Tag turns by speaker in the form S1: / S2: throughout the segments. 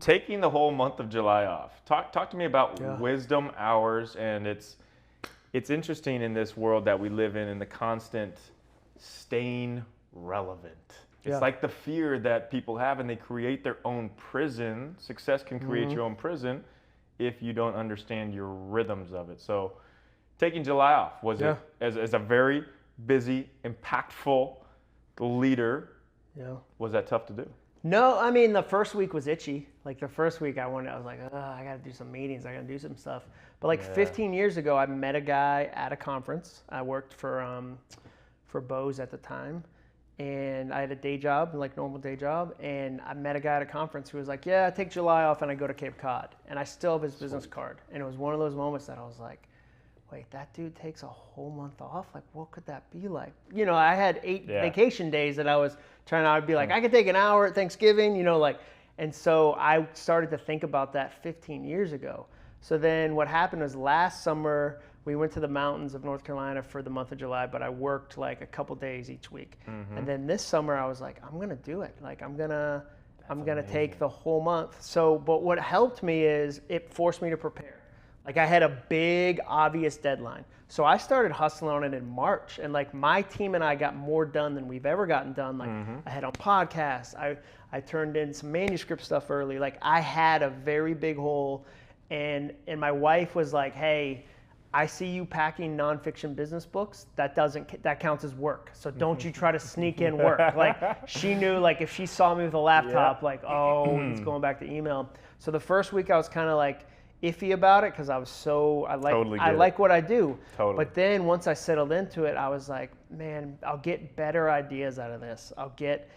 S1: taking the whole month of July off. Talk to me about wisdom hours, and it's interesting in this world that we live in the constant staying relevant. It's like the fear that people have, and they create their own prison. Success can create your own prison if you don't understand your rhythms of it. So taking July off, was it as a very busy, impactful leader, was that tough to do?
S2: No, I mean, the first week was itchy. Like the first week I was like, I got to do some meetings. I got to do some stuff. But like 15 years ago, I met a guy at a conference. I worked for Bose at the time. And I had a day job, like normal day job. And I met a guy at a conference who was like, I take July off and I go to Cape Cod. And I still have his business card. And it was one of those moments that I was like, wait, that dude takes a whole month off? Like, what could that be like? You know, I had 8 vacation days that I was I'd be like, I could take an hour at Thanksgiving, and so I started to think about that 15 years ago. So then what happened was last summer, we went to the mountains of North Carolina for the month of July, but I worked like a couple days each week. And then this summer I was like, I'm going to do it. Like, I'm going to take the whole month. So, but what helped me is it forced me to prepare. Like I had a big, obvious deadline. So I started hustling on it in March, and like my team and I got more done than we've ever gotten done. Like I had on podcasts, I turned in some manuscript stuff early. Like I had a very big hole, and my wife was like, hey, I see you packing nonfiction business books. That counts as work. So don't you try to sneak in work. Like she knew, like if she saw me with a laptop, like, oh, he's going back to email. So the first week I was kind of like iffy about it because I was I like what I do. But then once I settled into it, I was like, man, I'll get better ideas out of this. I'll get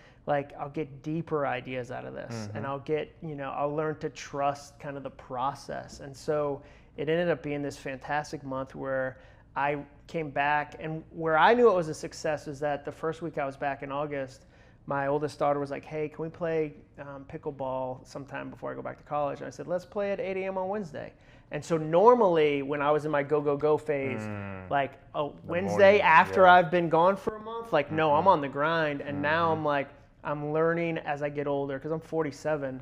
S2: deeper ideas out of this, and I'll learn to trust kind of the process. And so it ended up being this fantastic month where I came back, and where I knew it was a success was that the first week I was back in August, my oldest daughter was like, hey, can we play pickleball sometime before I go back to college? And I said, let's play at 8 a.m. on Wednesday. And so normally when I was in my go phase, like a Wednesday after I've been gone for a month, like, no, I'm on the grind. And now I'm like, I'm learning as I get older, because I'm 47,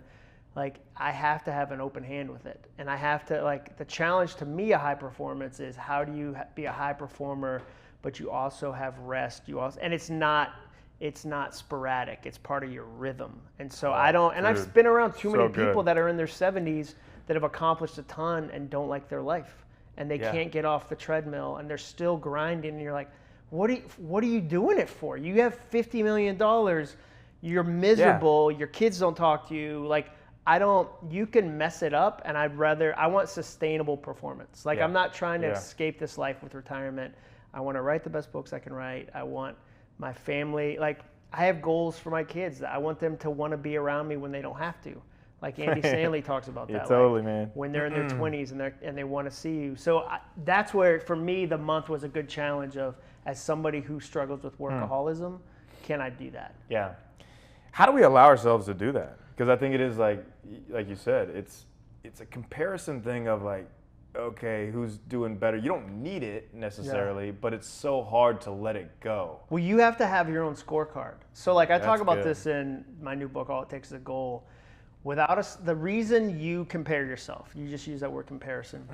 S2: like I have to have an open hand with it. And I have to, like, the challenge to me of high performance is how do you be a high performer, but you also have rest. And it's not sporadic. It's part of your rhythm. And so I've been around too many people that are in their 70s that have accomplished a ton and don't like their life. And they can't get off the treadmill, and they're still grinding. And you're like, what are you doing it for? You have $50 million. You're miserable. Your kids don't talk to you. Like, you can mess it up, and I want sustainable performance. Like, I'm not trying to escape this life with retirement. I want to write the best books I can write. I want my family, like I have goals for my kids. I want them to want to be around me when they don't have to. Like Andy Stanley talks about that.
S1: Totally,
S2: like,
S1: man.
S2: When they're in their 20s and they want to see you. So that's where, for me, the month was a good challenge of, as somebody who struggles with workaholism, can I do that?
S1: Yeah. How do we allow ourselves to do that? Because I think it is like you said, it's a comparison thing of like, okay, who's doing better? You don't need it necessarily, but it's so hard to let it go.
S2: Well, you have to have your own scorecard. So like I talk about this in my new book, All It Takes Is a Goal. The reason you compare yourself, you just use that word comparison.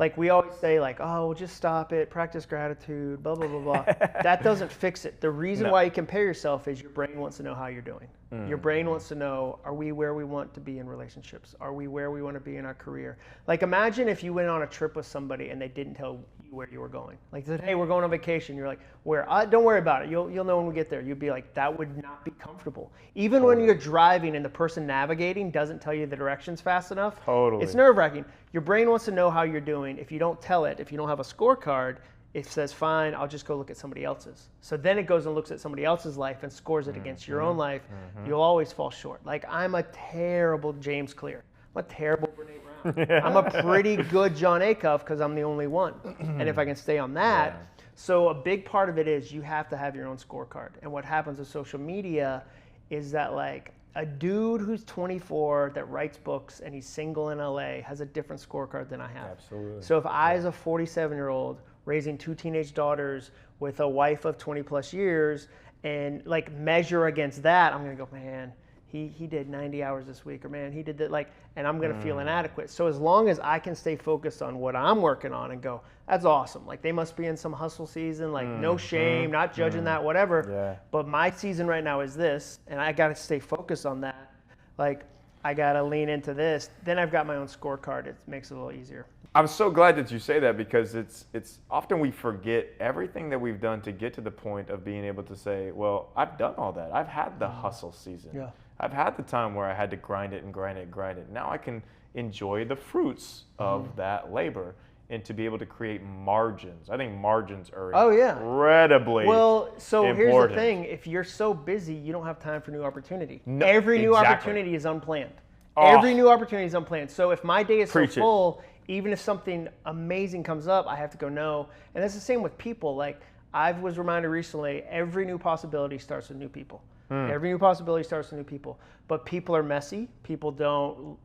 S2: Like we always say, like, oh, just stop it, practice gratitude, blah, blah, blah, blah. That doesn't fix it. The reason why you compare yourself is your brain wants to know how you're doing. Your brain wants to know, are we where we want to be in relationships? Are we where we want to be in our career? Like imagine if you went on a trip with somebody and they didn't tell you where you were going. Like they said, hey, we're going on vacation. You're like, where? Don't worry about it. You'll know when we get there. You'd be like, that would not be comfortable. Even when you're driving and the person navigating doesn't tell you the directions fast enough, it's nerve-wracking. Your brain wants to know how you're doing. If you don't tell it, if you don't have a scorecard, it says, fine, I'll just go look at somebody else's. So then it goes and looks at somebody else's life and scores it against your own life. You'll always fall short. Like I'm a terrible James Clear. I'm a terrible Brene Brown. I'm a pretty good Jon Acuff because I'm the only one. And if I can stay on that, so a big part of it is you have to have your own scorecard. And what happens with social media is that like a dude who's 24 that writes books and he's single in LA has a different scorecard than I have.
S1: Absolutely.
S2: So if I, as a 47-year-old, raising 2 teenage daughters with a wife of 20 plus years and like measure against that, I'm gonna go, man, he did 90 hours this week, or man, he did that, like, and I'm gonna feel inadequate. So as long as I can stay focused on what I'm working on and go, that's awesome. Like they must be in some hustle season, like no shame, not judging that, whatever.
S1: Yeah.
S2: But my season right now is this, and I gotta stay focused on that. Like I gotta lean into this. Then I've got my own scorecard. It makes it a little easier.
S1: I'm so glad that you say that, because it's often we forget everything that we've done to get to the point of being able to say, well, I've done all that. I've had the hustle season.
S2: Yeah.
S1: I've had the time where I had to grind it and grind it and grind it. Now I can enjoy the fruits of that labor and to be able to create margins. I think margins are incredibly
S2: well. So
S1: important.
S2: Here's the thing: if you're so busy, you don't have time for new opportunity.
S1: No,
S2: Every new
S1: exactly.
S2: opportunity is unplanned.
S1: Oh.
S2: Every new opportunity is unplanned. So if my day is so
S1: Preach it.
S2: full, even if something amazing comes up, I have to go no. And it's the same with people. Like I was reminded recently, every new possibility starts with new people. Every new possibility starts with new people. But people are messy. People don't,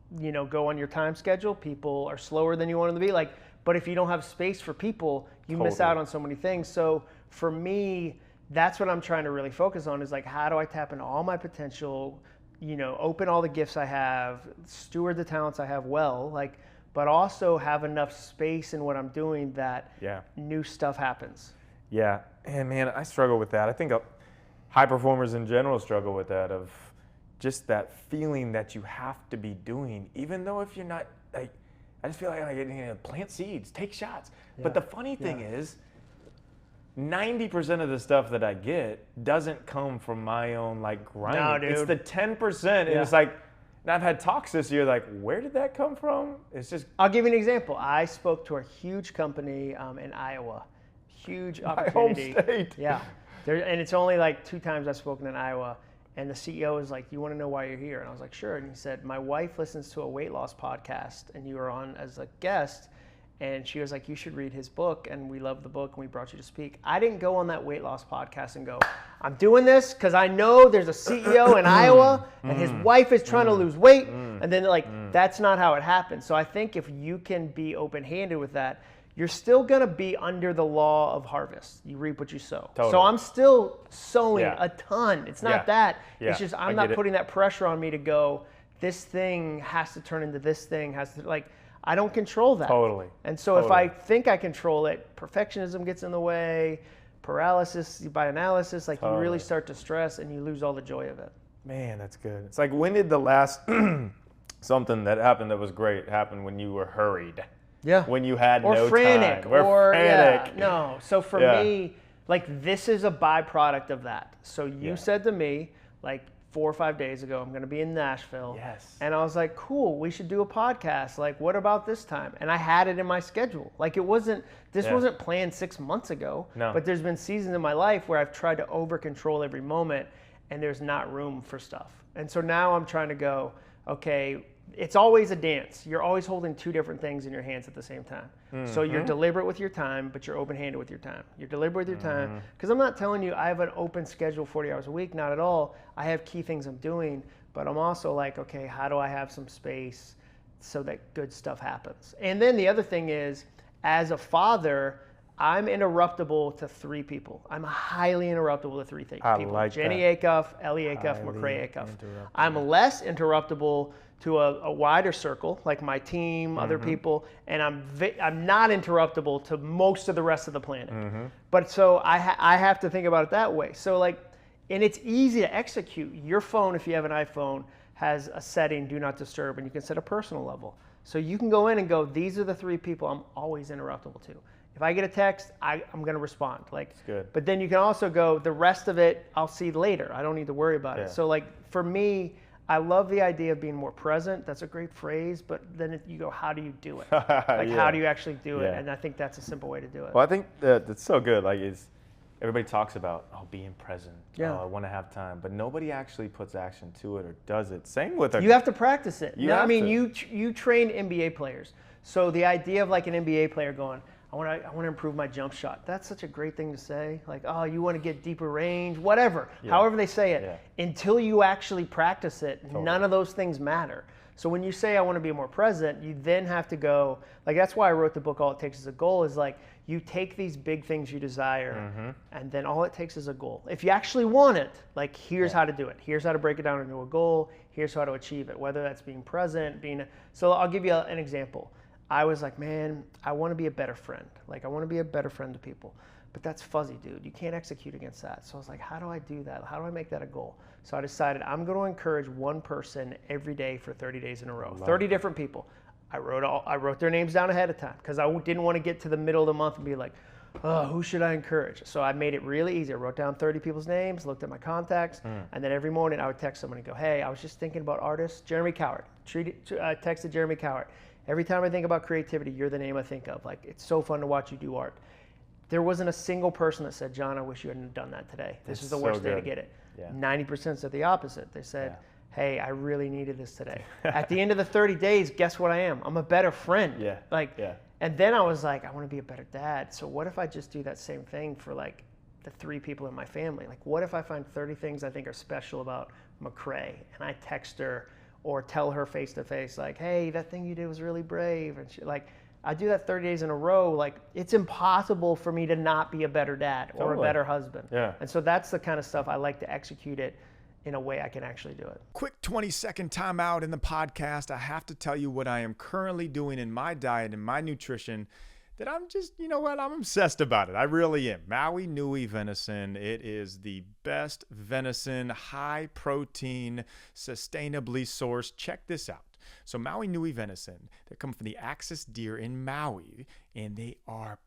S2: go on your time schedule. People are slower than you want them to be. Like, but if you don't have space for people, you miss out on so many things. So for me, that's what I'm trying to really focus on is like, how do I tap into all my potential, open all the gifts I have, steward the talents I have well, like, but also have enough space in what I'm doing that new stuff happens.
S1: Yeah, and man, I struggle with that. I think high performers in general struggle with that, of just that feeling that you have to be doing, even though if you're not, like, I just feel like I plant seeds, take shots. Yeah. But the funny thing is, 90% of the stuff that I get doesn't come from my own grinding.
S2: No, dude.
S1: It's the 10%, and it's like, and I've had talks this year, like, where did that come from? It's just.
S2: I'll give you an example. I spoke to a huge company in Iowa. Huge opportunity.
S1: My home state.
S2: Yeah. And it's only like 2 times I've spoken in Iowa. And the CEO was like, you want to know why you're here? And I was like, sure. And he said, my wife listens to a weight loss podcast, and you were on as a guest. And she was like, you should read his book. And we love the book, and we brought you to speak. I didn't go on that weight loss podcast and go, I'm doing this because I know there's a CEO in Iowa and his wife is trying to lose weight. And then that's not how it happens. So I think if you can be open-handed with that, you're still going to be under the law of harvest. You reap what you sow. Totally. So I'm still sowing a ton. It's not that. It's just I'm not putting that pressure on me to go, this thing has to turn into this thing, I don't control that.
S1: Totally.
S2: And so if I think I control it, perfectionism gets in the way, paralysis by analysis, you really start to stress and you lose all the joy of it.
S1: Man, that's good. It's like, when did the last something that happened that was great happen when you were hurried?
S2: Yeah.
S1: When you had
S2: or
S1: no
S2: frantic,
S1: time.
S2: Or
S1: frantic.
S2: no. So for me, this is a byproduct of that. So you said to me, 4 or 5 days ago, I'm going to be in Nashville.
S1: Yes.
S2: And I was like, cool, we should do a podcast. What about this time? And I had it in my schedule. This wasn't planned 6 months ago.
S1: No.
S2: But there's been seasons in my life where I've tried to over control every moment, and there's not room for stuff. And so now I'm trying to go, okay, it's always a dance. You're always holding 2 different things in your hands at the same time. So you're deliberate with your time, but you're open-handed with your time. You're deliberate with your time. Because I'm not telling you I have an open schedule 40 hours a week. Not at all. I have key things I'm doing. But I'm also like, okay, how do I have some space so that good stuff happens? And then the other thing is, as a father, I'm interruptible to 3 people. I'm highly interruptible to 3 people.
S1: I like
S2: Jenny
S1: that.
S2: Acuff, Ellie Acuff, McCrae Acuff. I'm less interruptible to a wider circle, like my team, other people, and I'm not interruptible to most of the rest of the planet. But so I have to think about it that way. So and it's easy to execute. Your phone, if you have an iPhone, has a setting, do not disturb, and you can set a personal level. So you can go in and go, these are the 3 people I'm always interruptible to. If I get a text, I'm going to respond.
S1: It's good.
S2: But then you can also go, the rest of it, I'll see later. I don't need to worry about it. So for me, I love the idea of being more present. That's a great phrase, but then you go, how do you do it? How do you actually do it? And I think that's a simple way to do it.
S1: Well, I think that's so good. Everybody talks about, being present.
S2: Yeah.
S1: I want to have time, but nobody actually puts action to it or does it. Same with
S2: You have to practice it.
S1: You
S2: train NBA players. So the idea of an NBA player going, I want to improve my jump shot. That's such a great thing to say. You want to get deeper range, whatever. However they say it. Until you actually practice it, none of those things matter. So when you say I want to be more present, you then have to go, like that's why I wrote the book, All It Takes Is a Goal, is like you take these big things you desire and then all it takes is a goal. If you actually want it, like here's how to do it. Here's how to break it down into a goal. Here's how to achieve it, whether that's being present, so I'll give you an example. I was like, man, I want to be a better friend. Like I want to be a better friend to people. But that's fuzzy, dude. You can't execute against that. So I was like, how do I do that? How do I make that a goal? So I decided I'm going to encourage one person every day for 30 days in a row. 30 different people. I wrote their names down ahead of time because I didn't want to get to the middle of the month and be like, oh, who should I encourage? So I made it really easy. I wrote down 30 people's names, looked at my contacts, and then every morning I would text someone and go, hey, I was just thinking about artists. Jeremy Cowart. I texted Jeremy Cowart. Every time I think about creativity, you're the name I think of. Like, it's so fun to watch you do art. There wasn't a single person that said, John, I wish you hadn't done that today. This is the worst day to get it. 90% said the opposite. They said, hey, I really needed this today. At the end of the 30 days, guess what I am? I'm a better friend. And then I was like, I want to be a better dad. So what if I just do that same thing for like the 3 people in my family? Like, what if I find 30 things I think are special about McCrae and I text her or tell her face to face, like, hey, that thing you did was really brave. And she, like, I do that 30 days in a row. Like, it's impossible for me to not be a better dad or a better husband. And so that's the kind of stuff I like to execute it in a way I can actually do it.
S3: Quick 20-second timeout in the podcast. I have to tell you what I am currently doing in my diet and my nutrition that I'm just, you know what, I'm obsessed about it. I really am. Maui Nui venison. It is the best venison, high protein, sustainably sourced. Check this out. So Maui Nui venison, they come from the axis deer in Maui, and they are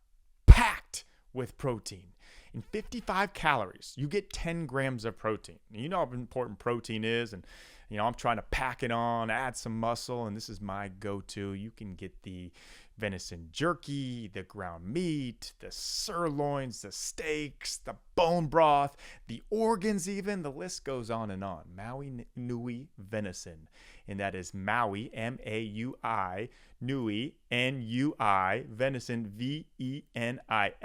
S3: packed with protein. In 55 calories, you get 10 grams of protein. You know how important protein is, and you know I'm trying to pack it on, add some muscle, and this is my go-to. You can get the venison jerky, the ground meat, the sirloins, the steaks, the bone broth, the organs even. The list goes on and on. Maui Nui venison. And that is Maui, M-A-U-I, Nui, N-U-I, venison,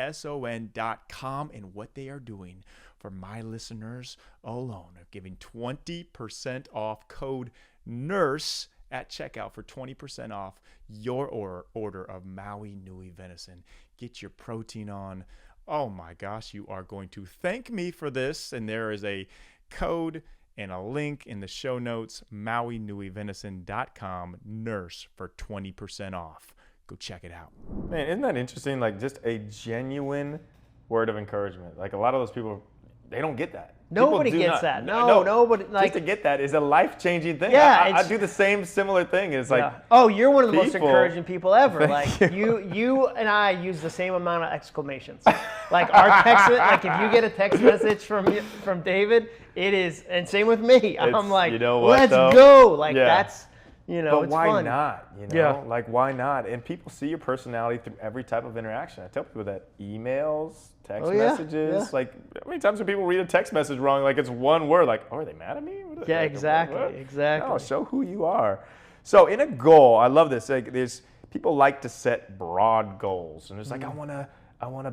S3: venison.com. And what they are doing for my listeners alone, are giving 20% off, code NURSE at checkout for 20% off your order of Maui Nui venison. Get your protein on. Oh my gosh, you are going to thank me for this. And there is a code and a link in the show notes, mauinuivenison.com, NURSE for 20% off. Go check it out.
S1: Man, isn't that interesting? Like, just a genuine word of encouragement. Like, a lot of those people, they don't get that.
S2: Nobody gets that. No, nobody. Like,
S1: just to get that is a life-changing thing.
S2: Yeah,
S1: I do the same similar thing. It's like,
S2: oh, you're one of the most encouraging people ever. Like you and I use the same amount of exclamations. Like our text, like if you get a text message from David, it is, and same with me. I'm like, you know what, let's go. Like that's, you know,
S1: but
S2: it's
S1: why
S2: fun.
S1: not? You know, like why not? And people see your personality through every type of interaction. I tell people that emails, text messages. Like, how many times do people read a text message wrong? Like it's one word. Like, oh, are they mad at me?
S2: Yeah,
S1: like,
S2: exactly.
S1: No, show who you are. So in a goal, I love this. Like, there's people like to set broad goals, and it's like I wanna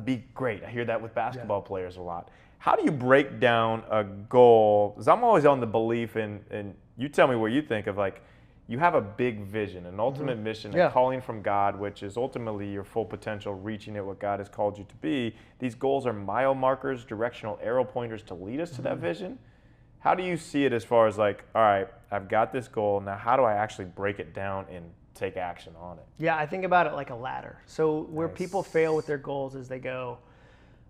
S1: be great. I hear that with basketball players a lot. How do you break down a goal? Because I'm always on the belief in, and you tell me what you think of, like, you have a big vision, an ultimate mission, a calling from God, which is ultimately your full potential, reaching at what God has called you to be. These goals are mile markers, directional arrow pointers to lead us to that vision. How do you see it as far as like, all right, I've got this goal, now how do I actually break it down and take action on it?
S2: Yeah, I think about it like a ladder. So where people fail with their goals is they go,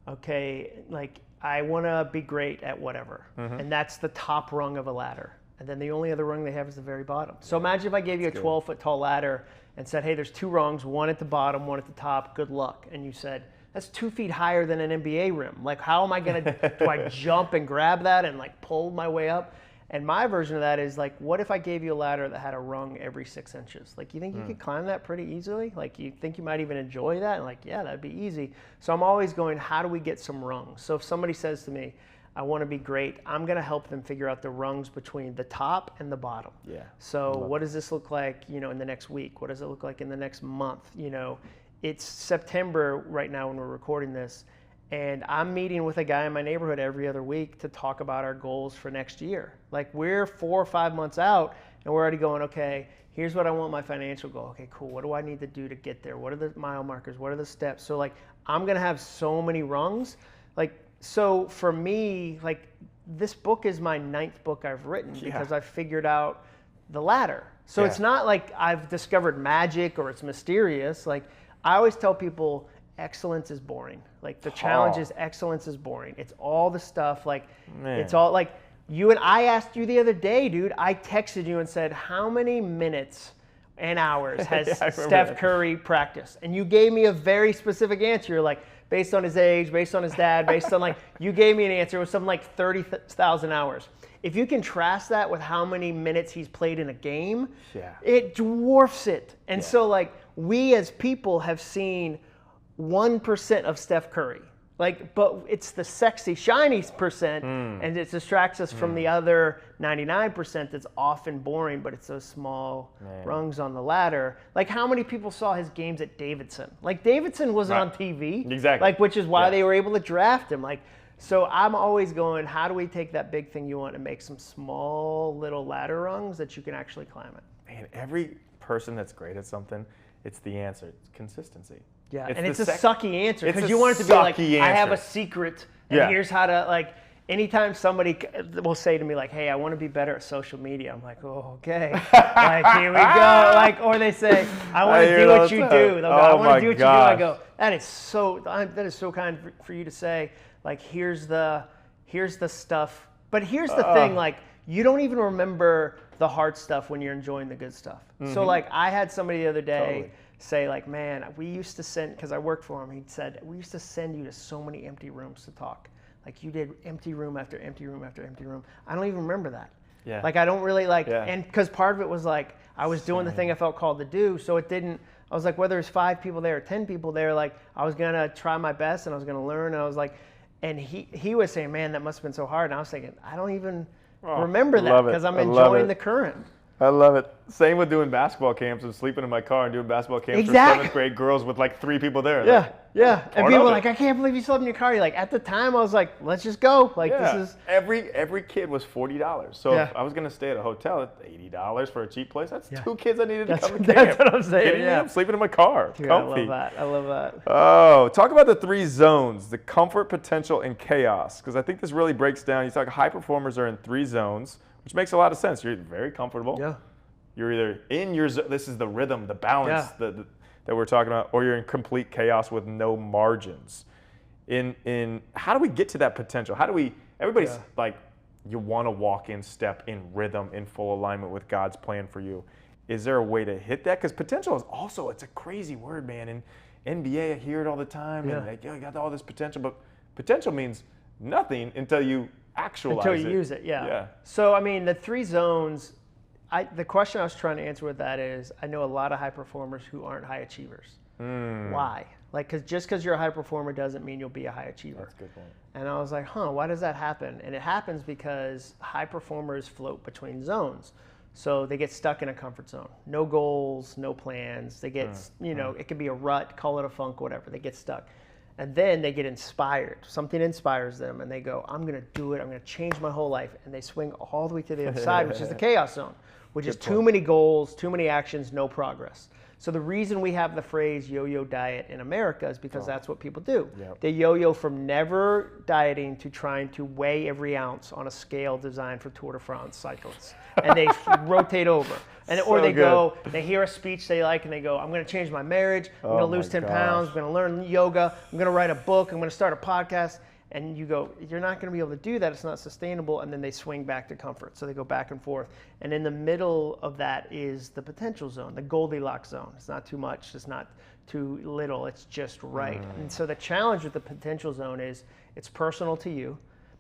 S2: okay, like I want to be great at whatever. And that's the top rung of a ladder. And then the only other rung they have is the very bottom. So imagine if I gave you a 12-foot tall ladder and said, hey, there's 2 rungs, one at the bottom, one at the top, good luck. And you said, that's 2 feet higher than an NBA rim. Like, how am I going to, do I jump and grab that and like pull my way up? And my version of that is like, what if I gave you a ladder that had a rung every 6 inches? Like, you think you could climb that pretty easily? Like, you think you might even enjoy that? And like, yeah, that'd be easy. So I'm always going, how do we get some rungs? So if somebody says to me, I want to be great, I'm going to help them figure out the rungs between the top and the bottom.
S1: Yeah.
S2: So what does this look like, you know, in the next week? What does it look like in the next month? You know, it's September right now when we're recording this, and I'm meeting with a guy in my neighborhood every other week to talk about our goals for next year. Like, we're 4 or 5 months out, and we're already going, okay, here's what I want my financial goal. Okay, cool. What do I need to do to get there? What are the mile markers? What are the steps? So like, I'm going to have so many rungs. Like, so for me, like, this book is my 9th book I've written because I've figured out the ladder. So it's not like I've discovered magic or it's mysterious. Like, I always tell people, excellence is boring. Like, the challenge is excellence is boring. It's all the stuff, like, it's all like, I asked you the other day, dude, I texted you and said, how many minutes and hours has Steph Curry practiced? And you gave me a very specific answer. You're like, based on his age, based on his dad, based on like, you gave me an answer. It was something like 30,000 hours. If you contrast that with how many minutes he's played in a game, it dwarfs it. And so like, we as people have seen 1% of Steph Curry. Like, but it's the sexy, shiny percent, and it distracts us from the other 99% that's often boring, but it's those small rungs on the ladder. Like, how many people saw his games at Davidson? Like, Davidson wasn't on TV.
S1: Exactly.
S2: Like, which is why they were able to draft him. Like, so I'm always going, how do we take that big thing you want and make some small little ladder rungs that you can actually climb it?
S1: Man, every person that's great at something, it's the answer. It's consistency.
S2: Yeah, and it's a sucky answer because you want it to be like, I have a secret, and here's how to, like, anytime somebody will say to me, like, hey, I want to be better at social media, I'm like, oh, okay, like, here we go. Like, or they say, I want to do what you do. They'll go, I want to do what you do. I go, that is so kind for you to say, like, here's the stuff. But here's the thing, like, you don't even remember the hard stuff when you're enjoying the good stuff. So, like, I had somebody the other day say, like, man, we used to send, because I worked for him, he said, we used to send you to so many empty rooms to talk. Like, you did empty room after empty room after empty room. I don't even remember that. Yeah. Like, I don't really, like, and because part of it was, like, I was doing the thing I felt called to do, so it didn't, I was like, whether there's 5 people there or 10 people there, like, I was going to try my best and I was going to learn, and I was like, and he was saying, man, that must have been so hard, and I was thinking, I don't even remember that because I'm enjoying the current.
S1: I love it. Same with doing basketball camps and sleeping in my car and doing basketball camps for 7th grade girls with like 3 people there.
S2: Yeah,
S1: like,
S2: And people were like, I can't believe you slept in your car. You're like, at the time, I was like, let's just go. Like, this is...
S1: Every kid was $40. So if I was going to stay at a hotel at $80 for a cheap place, that's 2 kids I needed to come to camp.
S2: That's what I'm saying,
S1: I'm sleeping in my car.
S2: Dude, comfy. I love that.
S1: Oh, talk about the 3 zones, the comfort, potential, and chaos. Because I think this really breaks down. You talk high performers are in 3 zones, which makes a lot of sense. You're very comfortable.
S2: Yeah.
S1: You're either in your zone, this is the rhythm, the balance that we're talking about, or you're in complete chaos with no margins. In how do we get to that potential? How do we, everybody's like, you want to walk in step, in rhythm, in full alignment with God's plan for you. Is there a way to hit that? Because potential is also, it's a crazy word, man. In NBA, I hear it all the time, and like, you got all this potential, but potential means nothing until you actualize it.
S2: Until you use it, So, I mean, the 3 zones, the question I was trying to answer with that is, I know a lot of high performers who aren't high achievers. Why? Like, just because you're a high performer doesn't mean you'll be a high achiever.
S1: That's a good point.
S2: And I was like, why does that happen? And it happens because high performers float between zones. So they get stuck in a comfort zone. No goals, no plans. They get, it could be a rut, call it a funk, whatever. They get stuck. And then they get inspired. Something inspires them, and they go, I'm going to do it. I'm going to change my whole life. And they swing all the way to the other side, which is the chaos zone, which is too many goals, too many actions, no progress. So the reason we have the phrase yo-yo diet in America is because that's what people do. They yo-yo from never dieting to trying to weigh every ounce on a scale designed for Tour de France cyclists. And they rotate over. And or they go, they hear a speech they like, and they go, I'm going to change my marriage. I'm going to lose 10 pounds. I'm going to learn yoga. I'm going to write a book. I'm going to start a podcast. And you go, you're not going to be able to do that. It's not sustainable. And then they swing back to comfort. So they go back and forth. And in the middle of that is the potential zone, the Goldilocks zone. It's not too much. It's not too little. It's just right. And so the challenge with the potential zone is it's personal to you.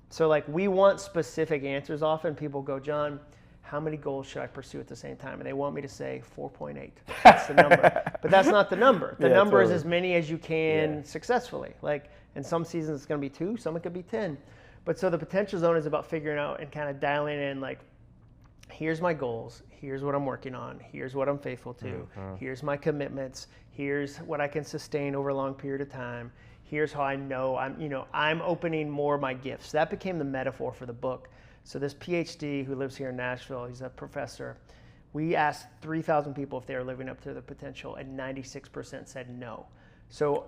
S2: So like, we want specific answers often. People go, John, how many goals should I pursue at the same time? And they want me to say 4.8. That's the number. But that's not the number. The number is as many as you can successfully. Like, in some seasons it's going to be 2, some it could be 10. But so the potential zone is about figuring out and kind of dialing in, like, here's my goals, here's what I'm working on, here's what I'm faithful to, here's my commitments, here's what I can sustain over a long period of time, here's how I know I'm opening more of my gifts. That became the metaphor for the book. So this PhD who lives here in Nashville, he's a professor, We asked 3,000 people if they were living up to their potential, and 96% said no. So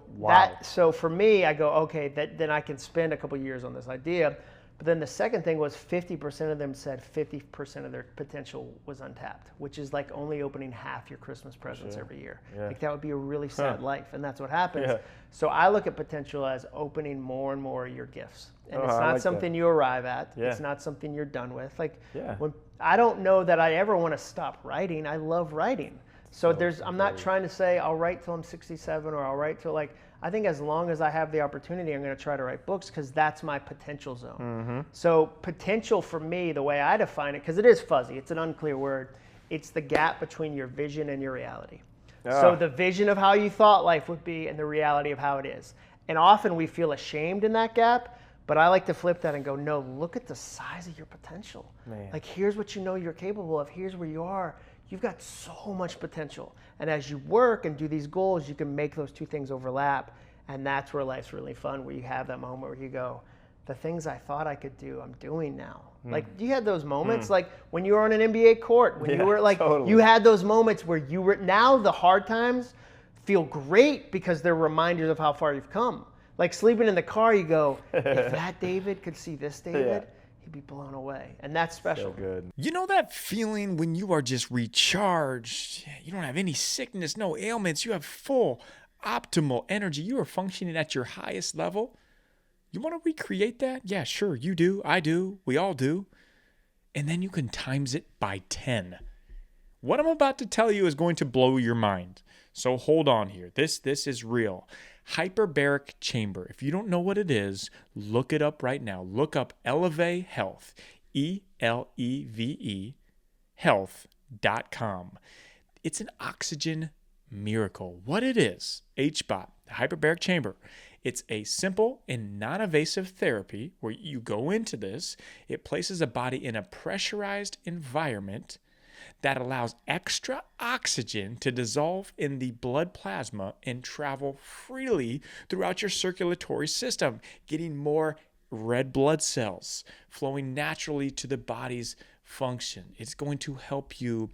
S2: so for me, I go, okay, then I can spend a couple years on this idea. But then the second thing was 50% of them said 50% of their potential was untapped, which is like only opening half your Christmas presents every year. Yeah. Like that would be a really sad life, and that's what happens. Yeah. So I look at potential as opening more and more of your gifts. And it's not something you arrive at. Yeah. It's not something you're done with. Like when I don't know that I ever want to stop writing. I love writing. So I'm not trying to say I'll write till I'm 67 or I'll write till I think as long as I have the opportunity, I'm going to try to write books because that's my potential zone. Mm-hmm. So potential for me, the way I define it, because it is fuzzy, it's an unclear word, it's the gap between your vision and your reality. So the vision of how you thought life would be and the reality of how it is. And often we feel ashamed in that gap, but I like to flip that and go, no, look at the size of your potential. Man. Like here's what you know you're capable of, here's where you are. You've got so much potential. And as you work and do these goals, you can make those two things overlap. And that's where life's really fun, where you have that moment where you go, the things I thought I could do, I'm doing now. Like you had those moments, like when you were on an NBA court, when you were like, you had those moments where you were, now the hard times feel great because they're reminders of how far you've come. Like sleeping in the car, you go, if that David could see this David, he'd be blown away. And that's special.
S1: So good.
S3: You know that feeling when you are just recharged, you don't have any sickness, no ailments, you have full optimal energy, you are functioning at your highest level? You want to recreate that? Yeah, sure, you do, I do, we all do. And then you can times it by 10. What I'm about to tell you is going to blow your mind. So hold on here. This is real. Hyperbaric chamber. If you don't know what it is, look it up right now. Look up Eleve Health, ELEVE health.com. It's an oxygen miracle. What it is, HBOT, the hyperbaric chamber. It's a simple and non-invasive therapy where you go into this. It places a body in a pressurized environment that allows extra oxygen to dissolve in the blood plasma and travel freely throughout your circulatory system, getting more red blood cells flowing naturally to the body's function. It's going to help you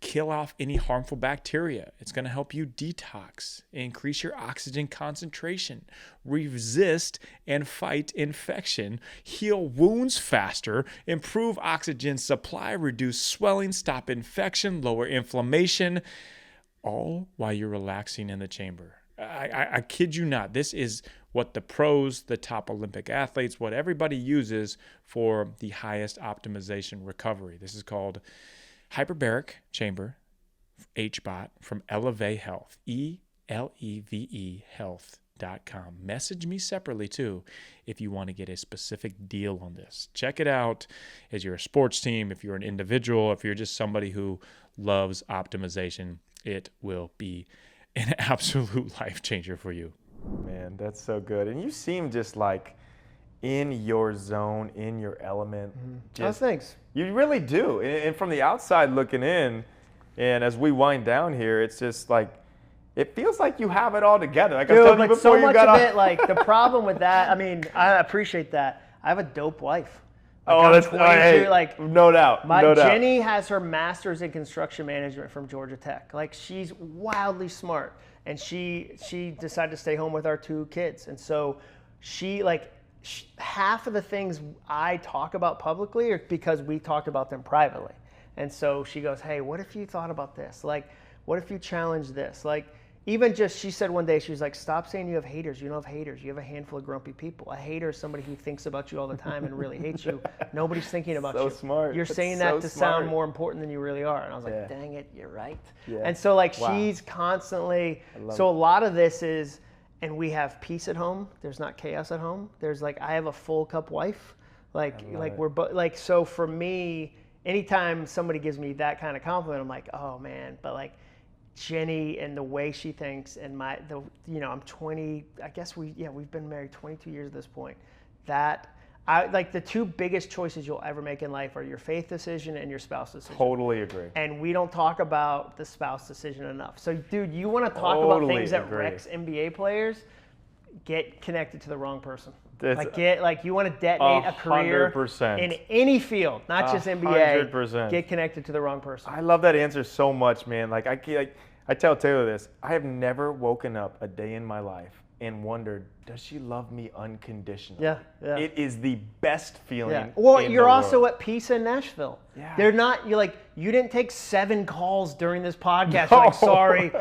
S3: kill off any harmful bacteria. It's going to help you detox, increase your oxygen concentration, resist and fight infection, heal wounds faster, improve oxygen supply, reduce swelling, stop infection, lower inflammation, all while you're relaxing in the chamber. I kid you not. This is what the pros, the top Olympic athletes, what everybody uses for the highest optimization recovery. This is called Hyperbaric Chamber, HBOT, from Eleve Health, ELEVE health.com. Message me separately, too, if you want to get a specific deal on this. Check it out as you're a sports team, if you're an individual, if you're just somebody who loves optimization. It will be an absolute life changer for you.
S1: Man, that's so good. And you seem just like in your zone, in your element.
S2: Just, thanks.
S1: You really do. And from the outside looking in, and as we wind down here, it's just like, it feels like you have it all together. Like
S2: dude, I was telling you before, so much of it, like the problem with that, I mean, I appreciate that. I have a dope wife. Like,
S1: that's 22, hey, like no doubt.
S2: Jenny has her master's in construction management from Georgia Tech. Like she's wildly smart, and she decided to stay home with our 2 kids, and so she half of the things I talk about publicly are because we talked about them privately. And so she goes, hey, what if you thought about this? Like, what if you challenged this? Like, even just, she said one day, she was like, stop saying you have haters. You don't have haters. You have a handful of grumpy people. A hater is somebody who thinks about you all the time and really hates you. Nobody's thinking about you.
S1: So smart.
S2: You're saying that to sound more important than you really are. And I was like, dang it, you're right. Yeah. And so she's constantly, so a lot of this is, and we have peace at home. There's not chaos at home. There's I have a full cup wife. We're both, so for me, anytime somebody gives me that kind of compliment, I'm like, oh man, but Jenny and the way she thinks and I'm 20, I guess we've been married 22 years at this point. The 2 biggest choices you'll ever make in life are your faith decision and your spouse decision.
S1: Totally agree.
S2: And we don't talk about the spouse decision enough. So, dude, you want to talk about things that wrecks NBA players? get connected to the wrong person.
S1: It's
S2: Like you want to detonate a career
S1: 100%.
S2: in any field, not just NBA.
S1: 100%.
S2: Get connected to the wrong person.
S1: I love that answer so much, man. Like I tell Taylor this. I have never woken up a day in my life and wondered, does she love me unconditionally?
S2: Yeah.
S1: It is the best feeling.
S2: Yeah. Well,
S1: in
S2: you're
S1: the
S2: also
S1: world.
S2: at peace in Nashville.
S1: Yeah.
S2: They're not. You're like, you didn't take 7 calls during this podcast.
S1: No.
S2: You're like, sorry,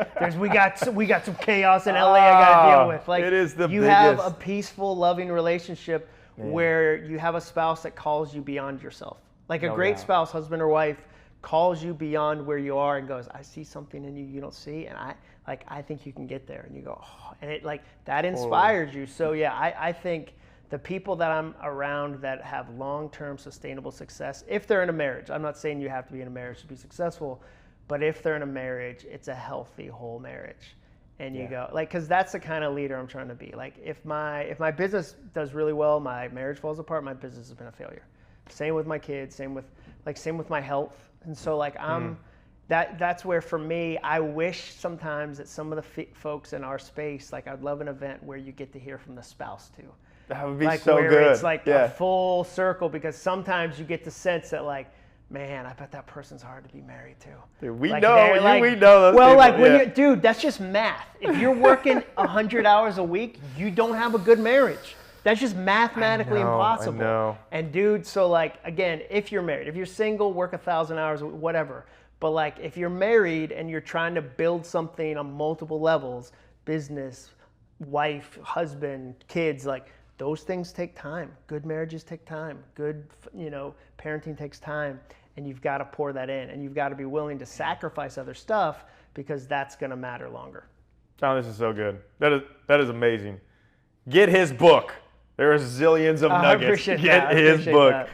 S2: we got some chaos in LA I got to deal with. Like,
S1: it is the
S2: you
S1: biggest.
S2: have a peaceful, loving relationship where you have a spouse that calls you beyond yourself. Like a great spouse, husband or wife, calls you beyond where you are and goes, I see something in you you don't see, and I think you can get there. And you go, oh, and it like that inspires you. So yeah, I think the people that I'm around that have long-term sustainable success, if they're in a marriage, I'm not saying you have to be in a marriage to be successful, but if they're in a marriage, it's a healthy, whole marriage. And you go, like, because that's the kind of leader I'm trying to be. Like, if my business does really well, my marriage falls apart, my business has been a failure. Same with my kids, same with my health. And so like that's where for me, I wish sometimes that some of the folks in our space, like I'd love an event where you get to hear from the spouse too.
S1: That would be
S2: like
S1: so
S2: where
S1: good.
S2: It's like a full circle, because sometimes you get the sense that like, man, I bet that person's hard to be married to.
S1: Dude, we
S2: like,
S1: know
S2: like,
S1: we know those
S2: well,
S1: people.
S2: like when you, dude, that's just math. If you're working 100 hours a week, you don't have a good marriage. That's just mathematically impossible.
S1: I know.
S2: And dude, so like, again, if you're married, if you're single, work 1,000 hours, whatever. But like, if you're married and you're trying to build something on multiple levels, business, wife, husband, kids, like those things take time. Good marriages take time. Good, parenting takes time. And you've got to pour that in, and you've got to be willing to sacrifice other stuff, because that's going to matter longer.
S1: John, this is so good. That is amazing. Get his book. There are zillions of nuggets.
S2: I appreciate
S1: Get
S2: that.
S1: his book.
S2: That.